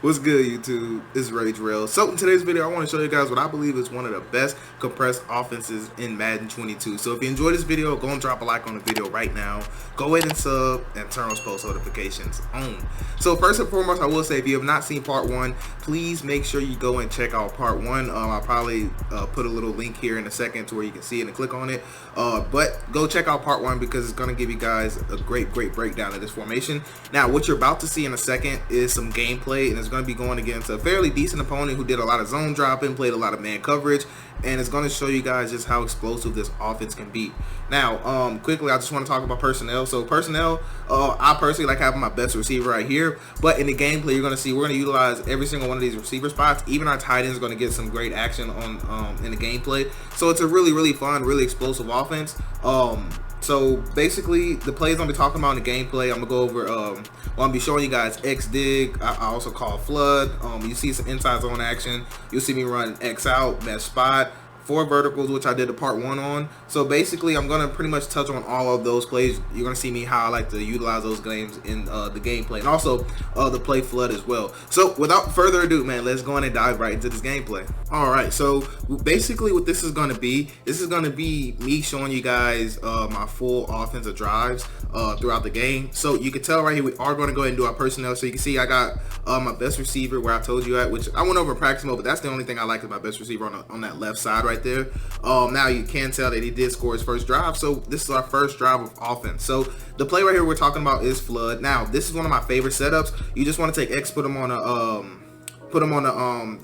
What's good, YouTube? It's Rage Rail. So in today's video, I want to show you guys what I believe is one of the best compressed offenses in Madden 22. So if you enjoyed this video, go and drop a like on the video right now. Go ahead and sub and turn those post notifications on. So first and foremost, I will say if you have not seen part 1, please make sure you go and check out part 1. I'll probably put a little link here in a second to where you can see it and click on it. But go check out part 1 because it's going to give you guys a great breakdown of this formation. Now, what you're about to see in a second is some gameplay, and it's going to be going against a fairly decent opponent who did a lot of zone dropping, played a lot of man coverage, and it's going to show you guys just how explosive this offense can be. Now, quickly, I just want to talk about personnel. So personnel, I personally like having my best receiver right here, but in the gameplay, you're going to see we're going to utilize every single one of these receiver spots. Even our tight ends are going to get some great action on in the gameplay. So it's a really fun, really explosive offense. So basically, the plays I'm gonna be talking about in the gameplay, I'm gonna go over. I'm gonna be showing you guys X dig. I also call flood. You see some inside zone action. You'll see me run X out, mesh spot, 4 verticals, which I did a part 1 on. So basically, I'm gonna pretty much touch on all of those plays. You're gonna see me how I like to utilize those games in the gameplay, and also the play flood as well. So without further ado, man, let's go in and dive right into this gameplay. All right, so basically what this is gonna be me showing you guys my full offensive drives throughout the game. So you can tell right here we are going to go ahead and do our personnel. So you can see I got my best receiver where I told you at, which I went over in practice mode, but that's the only thing I like is my best receiver on that left side right there. Now you can tell that he did score his first drive, so this is our first drive of offense. So the play right here we're talking about is flood. Now this is one of my favorite setups. You just want to take X, put him on a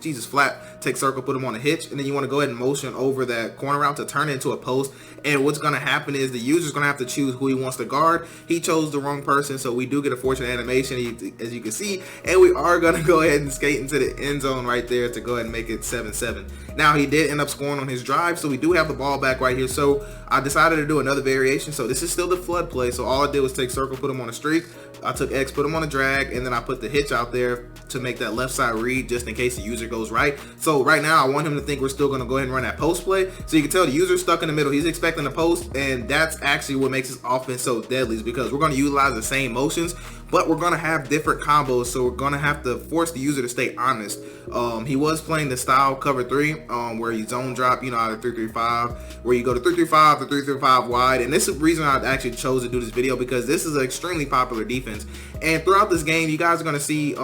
Jesus flat, take circle, put him on a hitch, and then you want to go ahead and motion over that corner route to turn it into a post. And what's going to happen is the user's going to have to choose who he wants to guard. He chose the wrong person, so we do get a fortunate animation, as you can see, and we are going to go ahead and skate into the end zone right there to go ahead and make it 7-7. Now he did end up scoring on his drive, so we do have the ball back right here. So I decided to do another variation. So this is still the flood play. So all I did was take circle, put him on a streak. I took X, put him on a drag, and then I put the hitch out there to make that left side read just in case the user goes right. So right now I want him to think we're still going to go ahead and run that post play. So you can tell the user's stuck in the middle. He's expecting the post, and that's actually what makes his offense so deadly, is because we're going to utilize the same motions, but we're going to have different combos. So we're going to have to force the user to stay honest. He was playing the style cover 3 where you zone drop, you know, out of 3-3-5, where you go to 3-3-5 to 3-3-5 wide. And this is the reason I actually chose to do this video, because this is an extremely popular defense. And throughout this game, you guys are going to see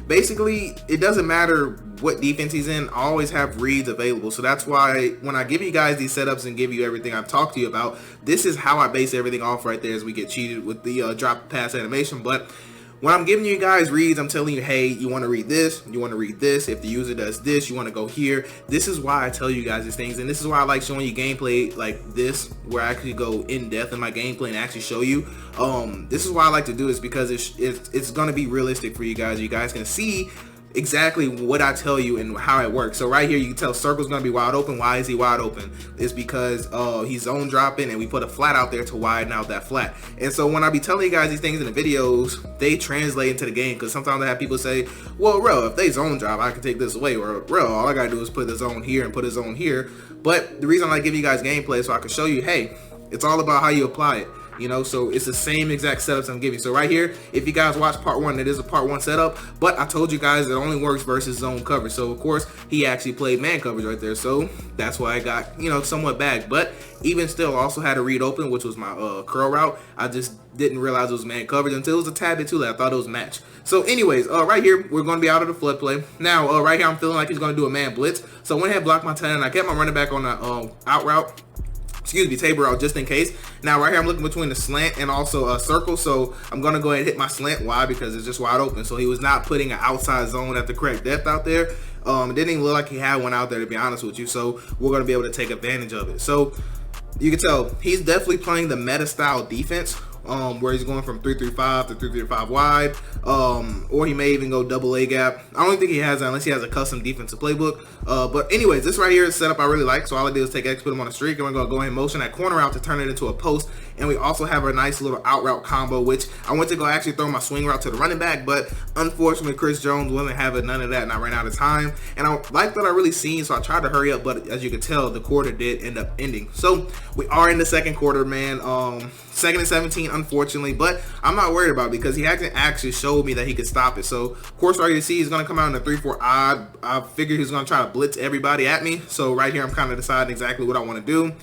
basically it doesn't matter what defense he's in, I always have reads available. So that's why when I give you guys these setups and give you everything I've talked to you about, this is how I base everything off right there as we get cheated with the drop pass animation. But when I'm giving you guys reads, I'm telling you, hey, you want to read this, you want to read this. If the user does this, you want to go here. This is why I tell you guys these things, and this is why I like showing you gameplay like this, where I actually go in depth in my gameplay and actually show you. This is why I like to do this, because it's going to be realistic for you guys. You guys can see exactly what I tell you and how it works. So right here you can tell circle's gonna be wide open. Why is he wide open? It's because he's zone dropping and we put a flat out there to widen out that flat. And so when I be telling you guys these things in the videos, they translate into the game, because sometimes I have people say, well, bro, if they zone drop, I can take this away, or bro, all I gotta do is put the zone here and put a zone here. But the reason I give you guys gameplay is so I can show you, hey, it's all about how you apply it. You know, so it's the same exact setups I'm giving you. So right here, if you guys watch part 1, it is a part 1 setup, but I told you guys it only works versus zone coverage. So of course he actually played man coverage right there, so that's why I got, you know, somewhat bagged. But even still, I also had a read open, which was my curl route. I just didn't realize it was man coverage until it was a tad bit too late. I thought it was match. So anyways, right here we're going to be out of the flood play. Now right here I'm feeling like he's going to do a man blitz, so I went ahead and blocked my 10 and I kept my running back on the out route. Excuse me, table route, just in case. Now right here I'm looking between the slant and also a circle, so I'm gonna go ahead and hit my slant. Why? Because it's just wide open, so he was not putting an outside zone at the correct depth out there. It didn't even look like he had one out there, to be honest with you, so we're gonna be able to take advantage of it. So you can tell he's definitely playing the meta style defense, where he's going from 3-3-5 to 3-3-5 wide, or he may even go double A gap. I don't think he has that unless he has a custom defensive playbook. But anyways, this right here is setup I really like. So all I did was take X, put him on a streak, and we're gonna go ahead and motion that corner out to turn it into a post. And we also have a nice little out route combo, which I went to go actually throw my swing route to the running back, but unfortunately Chris Jones wasn't having none of that, and I ran out of time. And I like that I really seen, so I tried to hurry up, but as you can tell, the quarter did end up ending. So we are in the second quarter, man. 2nd and 17, unfortunately, but I'm not worried about it because he actually showed me that he could stop it. So of course, right here, you see he's going to come out in a 3-4 odd. I figured he's going to try to blitz everybody at me. So right here, I'm kind of deciding exactly what I want to do.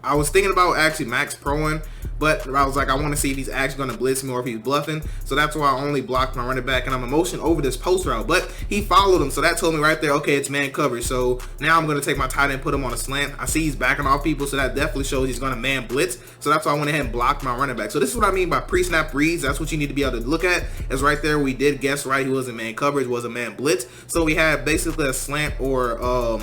I was thinking about actually max proing, but I was like, I want to see if he's actually going to blitz me or if he's bluffing. So that's why I only blocked my running back, and I'm a motion over this post route. But he followed him, so that told me right there, okay, it's man coverage. So now I'm going to take my tight end, put him on a slant. I see he's backing off people, so that definitely shows he's going to man blitz. So that's why I went ahead and blocked my running back. So this is what I mean by pre-snap reads. That's what you need to be able to look at. Is right there, we did guess right. He wasn't man coverage, was a man blitz. So we had basically a slant or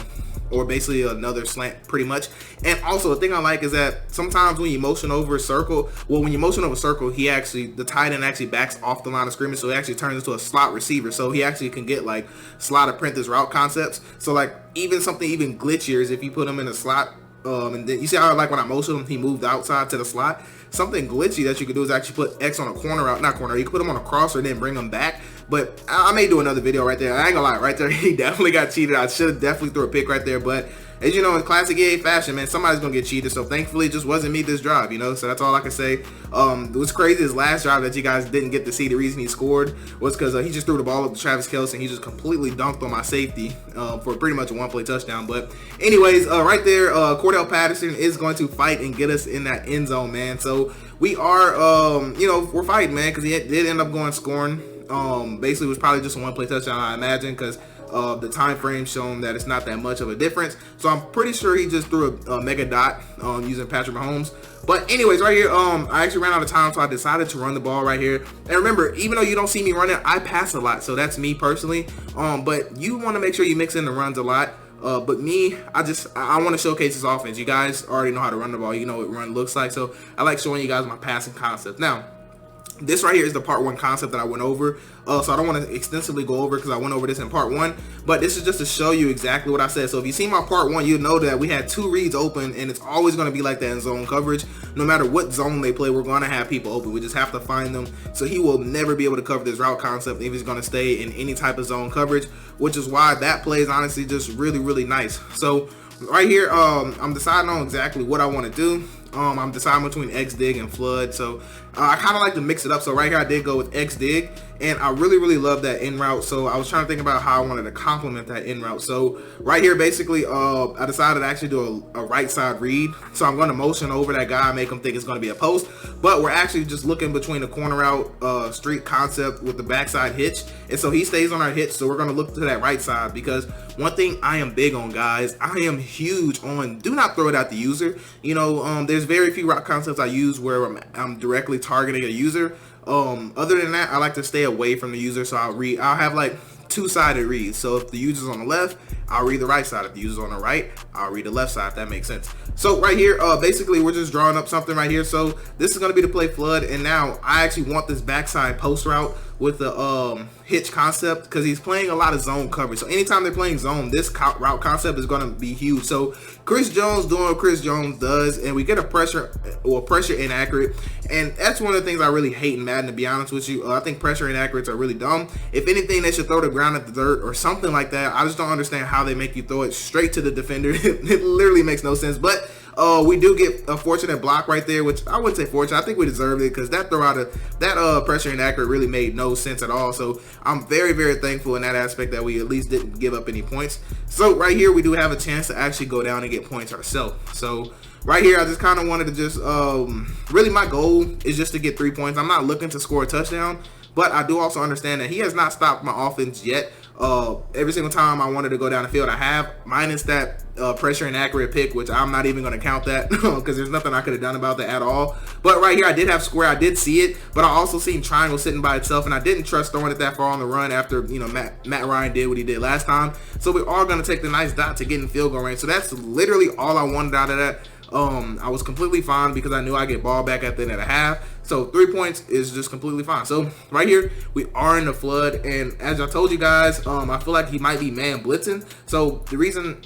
basically another slant pretty much. And also the thing I like is that sometimes when you motion over a circle, when you motion over a circle, the tight end actually backs off the line of scrimmage, so he actually turns into a slot receiver, so he actually can get like slot apprentice route concepts. So like something even glitchier is if you put him in a slot, and then you see how like when I motioned him, he moved outside to the slot. Something glitchy that you could do is actually put X on a corner route, not corner, you can put him on a crosser and then bring him back. But I may do another video right there. I ain't gonna lie, right there, he definitely got cheated. I should have definitely threw a pick right there, but as you know, in classic EA fashion, man, somebody's gonna get cheated. So thankfully, it just wasn't me this drive, you know. So that's all I can say. What's crazy is last drive that you guys didn't get to see. The reason he scored was because he just threw the ball up to Travis Kelce and he just completely dunked on my safety for pretty much a one-play touchdown. But anyways, right there, Cordell Patterson is going to fight and get us in that end zone, man. So we are, we're fighting, man, because he did end up going scoring. Basically, it was probably just a one-play touchdown, I imagine, because the time frame shown that it's not that much of a difference. So I'm pretty sure he just threw a mega dot using Patrick Mahomes. But anyways, right here, I actually ran out of time, so I decided to run the ball right here. And remember, even though you don't see me running, I pass a lot, so that's me personally. But you want to make sure you mix in the runs a lot. But me, I want to showcase this offense. You guys already know how to run the ball. You know what run looks like. So I like showing you guys my passing concept. Now, this right here is the part 1 concept that I went over. So I don't want to extensively go over because I went over this in part 1. But this is just to show you exactly what I said. So if you see my part 1, you know that we had 2 reads open, and it's always going to be like that in zone coverage. No matter what zone they play, we're going to have people open. We just have to find them. So he will never be able to cover this route concept if he's going to stay in any type of zone coverage, which is why that play is honestly just really, really nice. So right here, I'm deciding on exactly what I want to do. I'm deciding between X dig and flood, so I kind of like to mix it up. So right here I did go with X dig, and I really, really love that in route. So I was trying to think about how I wanted to complement that in route. So right here, basically, I decided to actually do a right side read. So I'm going to motion over that guy, make him think it's going to be a post, but we're actually just looking between the corner route street concept with the backside hitch, and so he stays on our hitch. So we're going to look to that right side, because one thing I am big on, guys, I am huge on do not throw it at the user. You know, there's very few route concepts I use where I'm directly targeting a user. Other than that, I like to stay away from the user. So I'll have like 2-sided reads. So if the user's on the left, I'll read the right side. If the user's on the right, I'll read the left side, if that makes sense. So right here, basically we're just drawing up something right here. So this is going to be the play flood, and now I actually want this backside post route with the hitch concept, because he's playing a lot of zone coverage. So anytime they're playing zone, this route concept is going to be huge. So Chris Jones doing what Chris Jones does, and we get a pressure inaccurate, and that's one of the things I really hate in Madden, to be honest with you. I think pressure inaccurates are really dumb. If anything, they should throw the ground at the dirt or something like that. I just don't understand how they make you throw it straight to the defender. It literally makes no sense. But we do get a fortunate block right there, which I wouldn't say fortunate. I think we deserved it, because that throw out of that pressure inaccurate really made no sense at all. So I'm very, very thankful in that aspect that we at least didn't give up any points. So right here, we do have a chance to actually go down and get points ourselves. So right here, I just kind of wanted to just really my goal is just to get 3 points. I'm not looking to score a touchdown, but I do also understand that he has not stopped my offense yet. Every single time I wanted to go down the field, I have, minus that pressure inaccurate pick, which I'm not even going to count that because there's nothing I could have done about that at all. But right here, I did have square. I did see it, but I also seen triangle sitting by itself, and I didn't trust throwing it that far on the run after, you know, Matt Ryan did what he did last time. So we are going to take the nice dot to get in field goal range. So that's literally all I wanted out of that. I was completely fine because I knew I'd get ball back at the end of the half. So 3 points is just completely fine. So right here, we are in the flood. And as I told you guys, I feel like he might be man blitzing. So the reason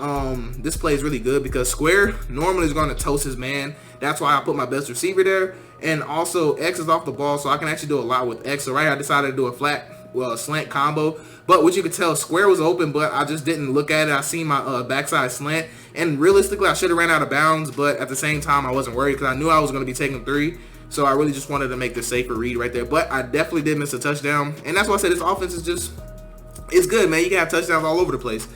this play is really good, because square normally is going to toast his man. That's why I put my best receiver there. And also X is off the ball, so I can actually do a lot with X. So right here, I decided to do a flat slant combo. But what you could tell, square was open, but I just didn't look at it. I seen my backside slant, and realistically, I should have ran out of bounds. But at the same time, I wasn't worried because I knew I was going to be taking 3. So I really just wanted to make the safer read right there. But I definitely did miss a touchdown, and that's why I said this offense is just, it's good, man. You can have touchdowns all over the place.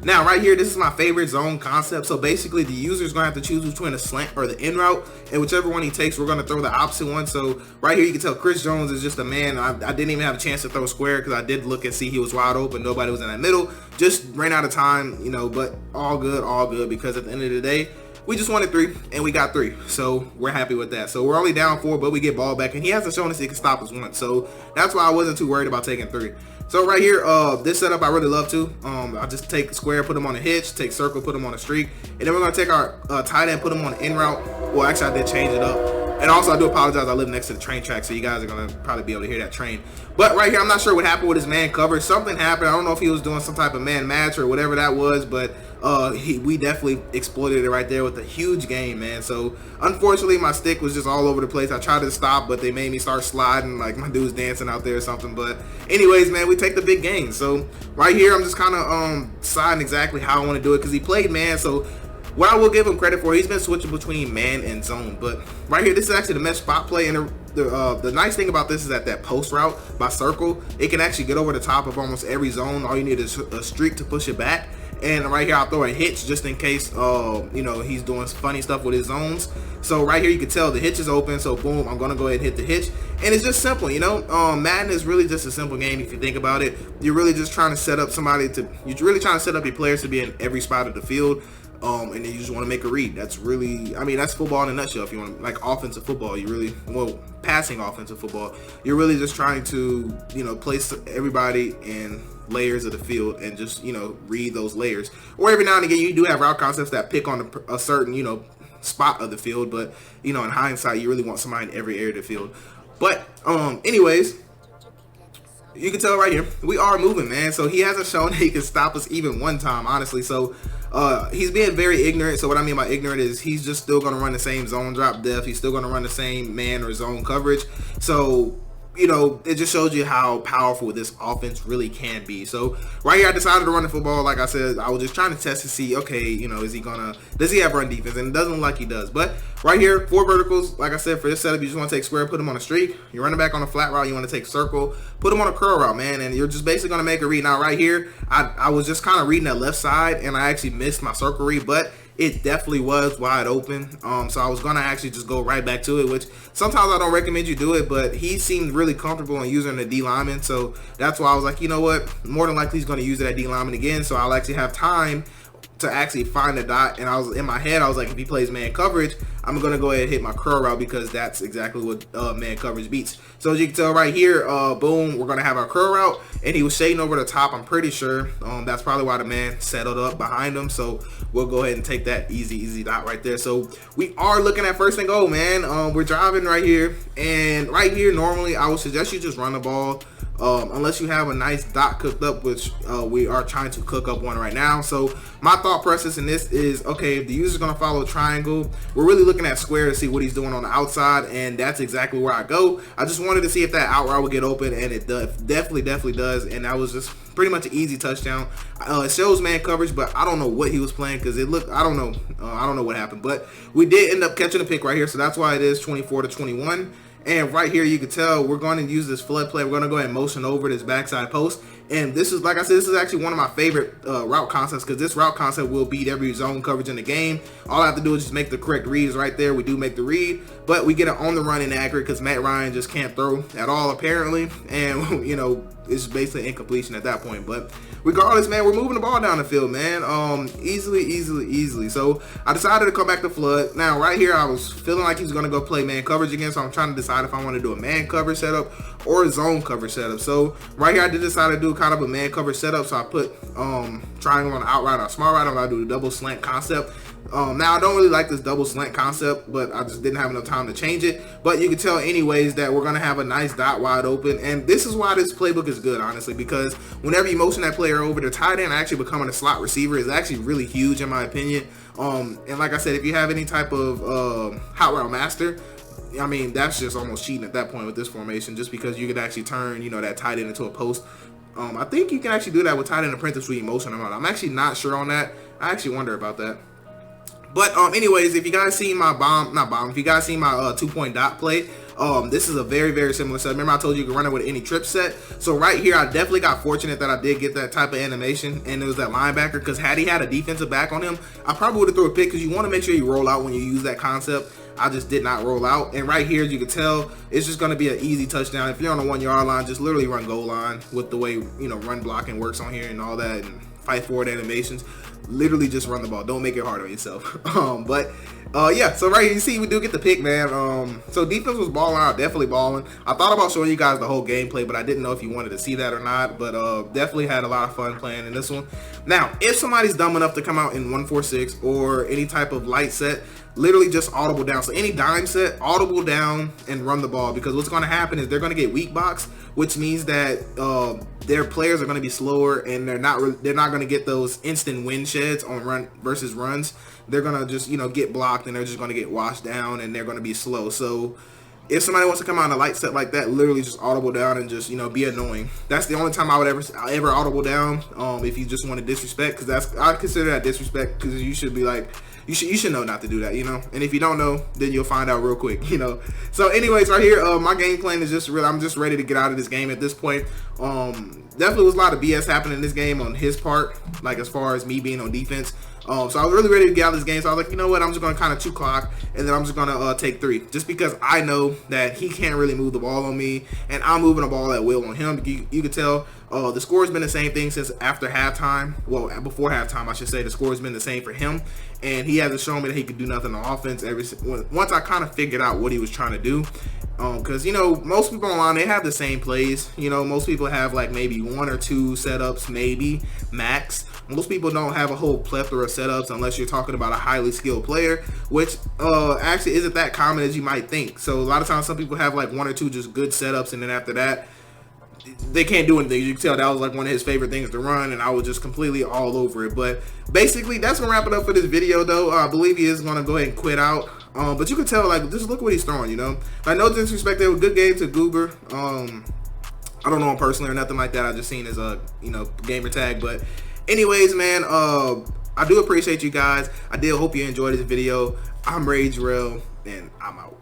Now, right here, this is my favorite zone concept. So basically, the user is going to have to choose between a slant or the in route, and whichever one he takes, we're going to throw the opposite one. So right here, you can tell Chris Jones is just a man. I didn't even have a chance to throw square because I did look and see he was wide open. Nobody was in that middle. Just ran out of time, you know, but all good, because at the end of the day, we just wanted 3, and we got 3. So we're happy with that. So we're only down 4, but we get ball back, and he hasn't shown us he can stop us once. So that's why I wasn't too worried about taking 3. So right here, this setup I really love too. I just take square, put him on a hitch, take circle, put him on a streak, and then we're gonna take our tight end, put him on an in route. Well, actually, I did change it up. And also, I do apologize. I live next to the train track, so you guys are gonna probably be able to hear that train. But right here, I'm not sure what happened with his man coverage. Something happened. I don't know if he was doing some type of man match or whatever that was, but we definitely exploited it right there with a huge game, man. So unfortunately, my stick was just all over the place. I tried to stop, but they made me start sliding, like my dude's dancing out there or something. But anyways, man, we take the big game. So right here, I'm just kind of deciding exactly how I want to do it because he played man. So what I will give him credit for, he's been switching between man and zone. But right here, this is actually the mesh spot play, and the nice thing about this is that post route by circle, it can actually get over the top of almost every zone. All you need is a streak to push it back. And right here, I'll throw a hitch just in case, you know, he's doing funny stuff with his zones. So right here, you can tell the hitch is open. So boom, I'm going to go ahead and hit the hitch. And it's just simple, you know. Madden is really just a simple game if you think about it. You're really just trying to set up you're really trying to set up your players to be in every spot of the field. And then you just want to make a read. That's really, I mean, that's football in a nutshell. If you want, like, offensive football, passing offensive football, you're really just trying to, you know, place everybody in layers of the field and just, you know, read those layers. Or every now and again, you do have route concepts that pick on a certain, you know, spot of the field, but, you know, in hindsight, you really want somebody in every area of the field. But anyways, you can tell right here, we are moving, man. So he hasn't shown that he can stop us even one time, honestly. So he's being very ignorant. So what I mean by ignorant is he's just still going to run the same zone drop depth. He's still going to run the same man or zone coverage. So, you know, it just shows you how powerful this offense really can be. So right here, I decided to run the football. Like I said, I was just trying to test to see, okay, you know, does he have run defense? And it doesn't look like he does. But right here, 4 verticals. Like I said, for this setup, you just want to take square, put him on a streak. You're running back on a flat route. You want to take circle, put him on a curl route, man. And you're just basically going to make a read. Now right here, I was just kind of reading that left side, and I actually missed my circle read, but it definitely was wide open. So I was going to actually just go right back to it, which sometimes I don't recommend you do it, but he seemed really comfortable in using the D lineman. So that's why I was like, you know what? More than likely he's going to use that D lineman again. So I'll actually have time to actually find a dot. And I was in my head, I was like, if he plays man coverage, I'm going to go ahead and hit my curl route because that's exactly what man coverage beats. So as you can tell right here, boom, we're going to have our curl route, and he was shading over the top, I'm pretty sure. That's probably why the man settled up behind him. So we'll go ahead and take that easy dot right there. So we are looking at 1st and goal, man. We're driving right here, and right here, normally I would suggest you just run the ball. Unless you have a nice dot cooked up, which we are trying to cook up one right now. So my thought process in this is, okay, if the user's going to follow a triangle, we're really looking at square to see what he's doing on the outside, and that's exactly where I go. I just wanted to see if that out route would get open, and it definitely does, and that was just pretty much an easy touchdown. It shows man coverage, but I don't know what he was playing because it looked, I don't know what happened, but we did end up catching a pick right here, so that's why it is 24-21. And right here, you can tell we're going to use this flood play. We're going to go ahead and motion over this backside post. And this is, like I said, this is actually one of my favorite route concepts because this route concept will beat every zone coverage in the game. All I have to do is just make the correct reads right there. We do make the read, but we get it on the run inaccurate because Matt Ryan just can't throw at all, apparently. And, you know, it's basically incompletion at that point. But regardless, man, we're moving the ball down the field, man. Easily. So I decided to come back to flood. Now, right here, I was feeling like he's going to go play man coverage again. So I'm trying to decide if I want to do a man coverage setup or a zone coverage setup. So right here, I did decide to do kind of a man coverage setup. So I put triangle on the out route or smart route. I'm going to do the double slant concept. Now, I don't really like this double slant concept, but I just didn't have enough time to change it. But you can tell anyways that we're going to have a nice dot wide open. And this is why this playbook is good, honestly, because whenever you motion that player over, the tight end actually becoming a slot receiver is actually really huge in my opinion. And like I said, if you have any type of hot route master, I mean, that's just almost cheating at that point with this formation, just because you could actually turn, you know, that tight end into a post. I think you can actually do that with tight end apprentice with motion. I'm actually not sure on that. I actually wonder about that. But anyways, if you guys see my if you guys see my 2-point dot play, this is a very, very similar set. Remember I told you you can run it with any trip set. So right here, I definitely got fortunate that I did get that type of animation, and it was that linebacker, because had he had a defensive back on him, I probably would have threw a pick, because you want to make sure you roll out when you use that concept. I just did not roll out, and right here, as you can tell, it's just going to be an easy touchdown. If you're on the 1-yard line, just literally run goal line with the way, you know, run blocking works on here and all that, and fight forward animations. Literally just run the ball. Don't make it hard on yourself. Yeah, so right here, you see we do get the pick, man. So defense was balling out, definitely balling. I thought about showing you guys the whole gameplay, but I didn't know if you wanted to see that or not. But definitely had a lot of fun playing in this one. Now, if somebody's dumb enough to come out in 1-4-6 or any type of light set, literally just audible down. So any dime set, audible down and run the ball, because what's going to happen is they're going to get weak box, which means that their players are going to be slower, and they're not going to get those instant win sheds on run versus runs. They're going to just, you know, get blocked, and they're just going to get washed down, and they're going to be slow. So if somebody wants to come out in a light set like that, literally just audible down and just, you know, be annoying. That's the only time I would ever audible down. If you just want to disrespect, because I consider that disrespect, because you should be like, you should know not to do that, you know. And if you don't know, then you'll find out real quick, you know. So anyways, right here, my game plan is just really, I'm just ready to get out of this game at this point. Definitely was a lot of BS happening in this game on his part, like as far as me being on defense. So I was really ready to get out of this game. So I was like, you know what, I'm just going to kind of 2 clock, and then I'm just going to take 3. Just because I know that he can't really move the ball on me, and I'm moving the ball at will on him. You can tell the score has been the same thing since after halftime. Well, before halftime, I should say. The score has been the same for him, and he hasn't shown me that he could do nothing on offense once I kind of figured out what he was trying to do. Because, you know, most people online, they have the same plays. You know, most people have like maybe 1 or 2 setups, maybe max. Most people don't have a whole plethora of setups unless you're talking about a highly skilled player, which actually isn't that common as you might think. So a lot of times some people have like 1 or 2 just good setups, and then after that, they can't do anything. You can tell that was like one of his favorite things to run, and I was just completely all over it. But basically, that's gonna wrap it up for this video, though. I believe he is gonna go ahead and quit out. But you can tell, like, just look what he's throwing, you know. Like, no disrespect, they were good game to Goober. I don't know him personally or nothing like that. I just seen his you know, gamer tag. But anyways, man, I do appreciate you guys. I did hope you enjoyed this video. I'm Rage Rail, and I'm out.